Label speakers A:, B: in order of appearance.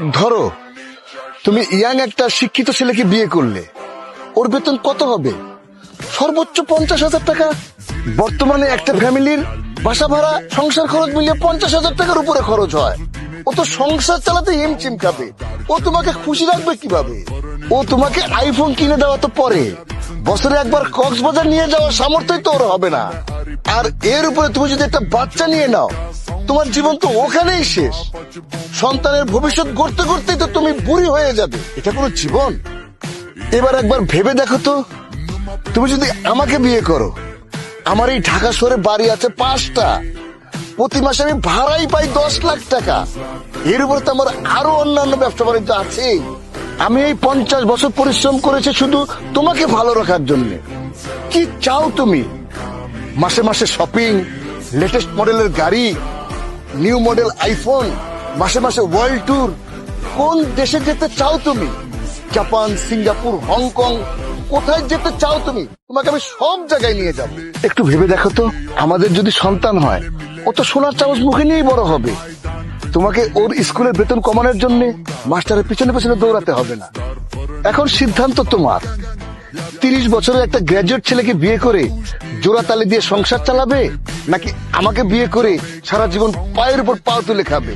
A: ধরো তুমি ইয়াং একটা শিক্ষিত ছেলেকে বিয়ে করলে, ওর বেতন কত হবে? সর্বোচ্চ 50,000 টাকা। বর্তমানে একটা ফ্যামিলির বাসা ভাড়া সংসার খরচ মিলিয়ে 50,000 টাকার উপরে খরচ হয়। ও তো সংসার চালাতে হিমচিম খাবে, ও তোমাকে খুশি রাখবে কিভাবে? ও তোমাকে আইফোন কিনে দেওয়া তো পরে, বছরে একবার কক্সবাজার নিয়ে যাওয়ার সামর্থ্যই তো ওর হবে না। আর এর উপরে তুমি যদি একটা বাচ্চা নিয়ে নাও, তোমার জীবন তো ওখানেই শেষ। সন্তানের ভবিষ্যৎ গড়তে গড়তেই তো তুমি বুড়ি হয়ে যাবে। এটা কোনো জীবন? এবার একবার ভেবে দেখো তো, তুমি যদি আমাকে বিয়ে করো, আমার এই ঢাকা শহরে বাড়ি আছে 5টা, প্রতি মাসে আমি ভাড়াই পাই 10 লাখ টাকা। এর উপর তো আমার আরো অন্যান্য ব্যবসা বাণিজ্য আছে। আমি এই 50 বছর পরিশ্রম করেছি শুধু তোমাকে ভালো রাখার জন্য। কি চাও তুমি? মাসে মাসে শপিং, লেটেস্ট মডেলের গাড়ি, নিউ মডেল আইফোন, মাসে মাসে ওয়ার্ল্ড ট্যুর। কোন দেশে যেতে চাও তুমি? জাপান, সিঙ্গাপুর, হংকং, কোথায় যেতে চাও তুমি? তোমাকে আমি সব জায়গায় নিয়ে যাব। একটু ভেবে দেখো তো, আমাদের যদি সন্তান হয়, ও তো সোনার চামচ মুখে নিয়েই বড় হবে। তোমাকে ওর স্কুলের বেতন কমানোর জন্য মাস্টারের পিছনে পিছনে দৌড়াতে হবে না। এখন সিদ্ধান্ত তোমার। 30 বছরের একটা গ্রাজুয়েট ছেলেকে বিয়ে করে জোড়া তালি দিয়ে সংসার চালাবে, নাকি আমাকে বিয়ে করে সারা জীবন পায়ের উপর পা তুলে খাবে?